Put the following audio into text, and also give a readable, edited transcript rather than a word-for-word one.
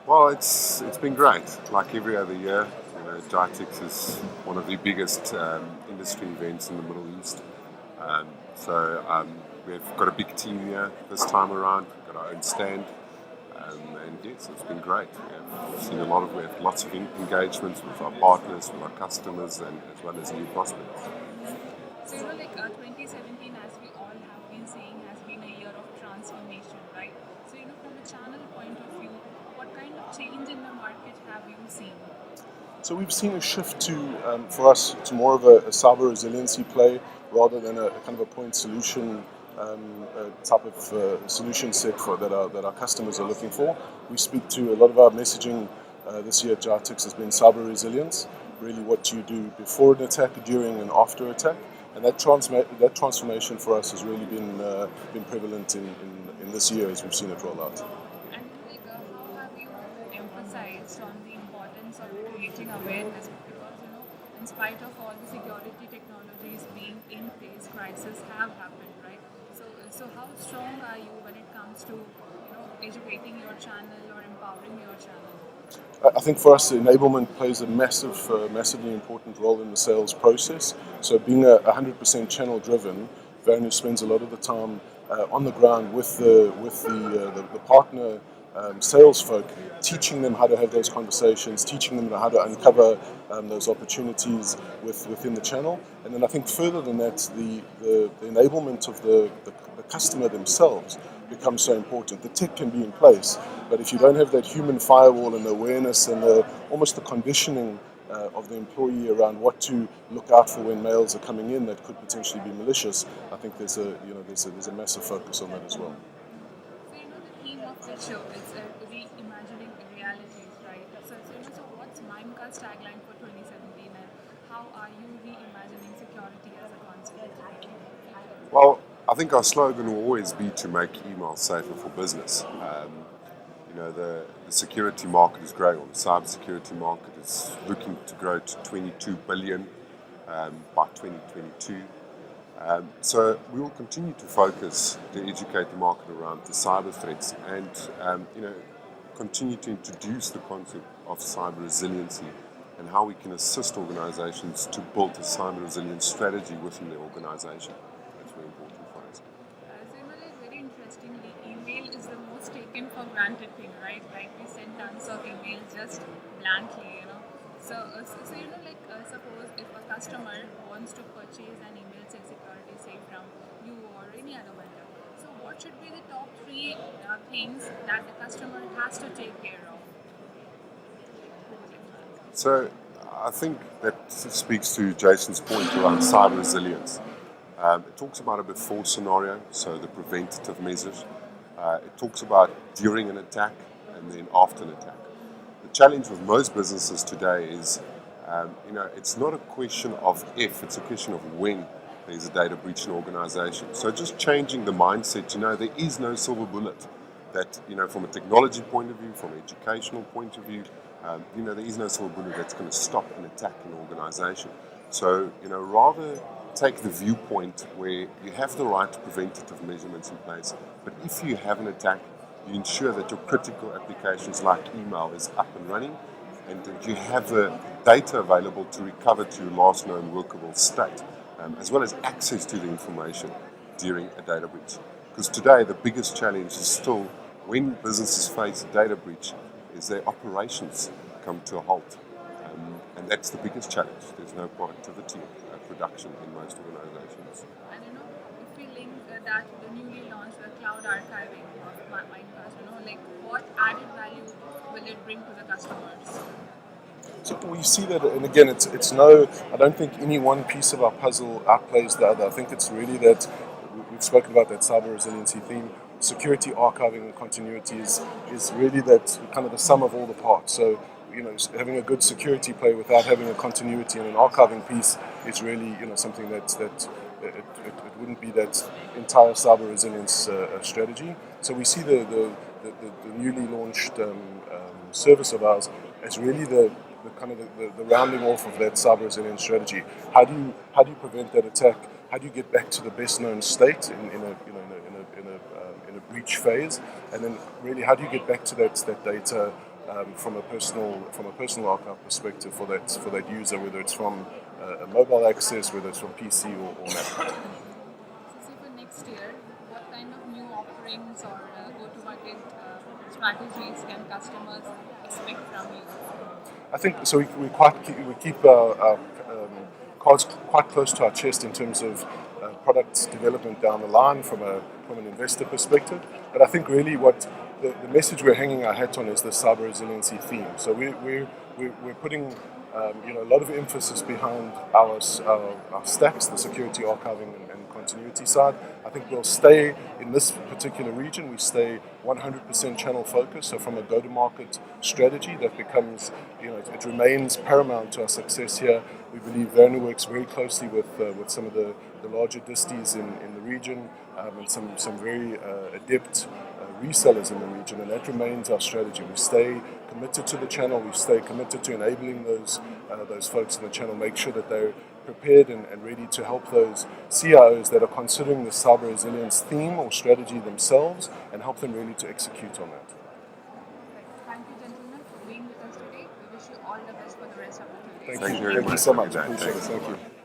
Well, it's been great. Like every other year, GITEX is one of the biggest industry events in the Middle East. So we've got a big team here this time around. We've got our own stand, and yes, it's been great. We have lots of engagements with our partners, with our customers, and as well as new prospects. So, 2017, as we all have been saying, has been a year of transformation, right? So, from a channel point of view, what kind of change in the market have you seen? So we've seen a shift for us, to more of a cyber resiliency play rather than a kind of a point solution type of solution set that our customers are looking for. We speak to a lot of our messaging this year at GITEX has been cyber resilience, really what you do before an attack, during and after attack. And that transformation for us has really been prevalent in this year as we've seen it roll out. And how have you emphasized on the importance of creating awareness? Because in spite of all the security technologies being in place, crises have happened, right? So how strong are you when it comes to educating your channel or empowering your channel? I think for us, enablement plays a massively important role in the sales process. So being 100% channel driven, Werno spends a lot of the time on the ground with the partner sales folk, teaching them how to have those conversations, teaching them how to uncover those opportunities within the channel. And then I think further than that, the enablement of the customer themselves becomes so important. The tech can be in place, but if you don't have that human firewall and the awareness and almost the conditioning of the employee around what to look out for when mails are coming in that could potentially be malicious, I think there's a massive focus on that as well. So the theme of the show is reimagining realities, right? So what's Mimecast tagline for 2017, and how are you reimagining security as a concept? Well, I think our slogan will always be to make email safer for business. The security market is growing, or the cybersecurity market is looking to grow to 22 billion by 2022. So we will continue to focus to educate the market around the cyber threats and continue to introduce the concept of cyber resiliency and how we can assist organizations to build a cyber resilience strategy within their organization. That's very important for us. Very interestingly, email is the most taken for granted thing, right? Like we send tons of emails just blankly. Suppose if a customer wants to purchase an email, say security, say from you or any other vendor. So what should be the top three things that the customer has to take care of? So I think that speaks to Jason's point around cyber resilience. It talks about a before scenario, so the preventative measures. It talks about during an attack and then after an attack. The challenge with most businesses today is, it's not a question of if, it's a question of when there's a data breach in an organization. So just changing the mindset, there is no silver bullet. That, from a technology point of view, from an educational point of view, there is no silver bullet that's going to stop an attack in an organization. So, rather take the viewpoint where you have the right preventative measurements in place, but if you have an attack, you ensure that your critical applications like email is up and running and that you have the data available to recover to your last known workable state, as well as access to the information during a data breach. Because today the biggest challenge is still when businesses face a data breach is their operations come to a halt. And that's the biggest challenge. There's no productivity production in most organizations. And if we link that to the newly launched cloud archiving of Mimecast, what added value will it bring to the customers? So we see that, and again, it's no. I don't think any one piece of our puzzle outplays the other. I think it's really that we've spoken about that cyber resiliency theme. Security archiving and continuity is really that kind of the sum of all the parts. So having a good security play without having a continuity and an archiving piece is really something that it wouldn't be that entire cyber resilience strategy. So we see the newly launched service of ours as really the kind of the rounding off of that cyber resilience strategy. How do you prevent that attack? How do you get back to the best known state in a breach phase? And then really, how do you get back to that data from a personal archive perspective for that user, whether it's from a mobile access, whether it's from PC or Mac. So say for next year, what kind of new offerings or go-to-market strategies can customers expect from you? I think so. We keep our cards quite close to our chest in terms of product development down the line from an investor perspective. But I think really what the message we're hanging our hat on is the cyber resiliency theme. So we're putting a lot of emphasis behind our stacks, the security archiving and continuity side. I think we'll stay in this particular region. We stay 100% channel focused. So from a go-to-market strategy, that becomes, it remains paramount to our success here. We believe Werno works very closely with some of the larger disties in the region and some very adept resellers in the region, and that remains our strategy. We stay committed to the channel. We stay committed to enabling those folks in the channel, make sure that they're prepared and ready to help those CIOs that are considering the cyber resilience theme or strategy themselves, and help them really to execute on that. Thank you, gentlemen, for being with us today. We wish you all the best for the rest of the day. Thank Thank you. you very Thank you much. so much. Thank you. Appreciate it. Thank you.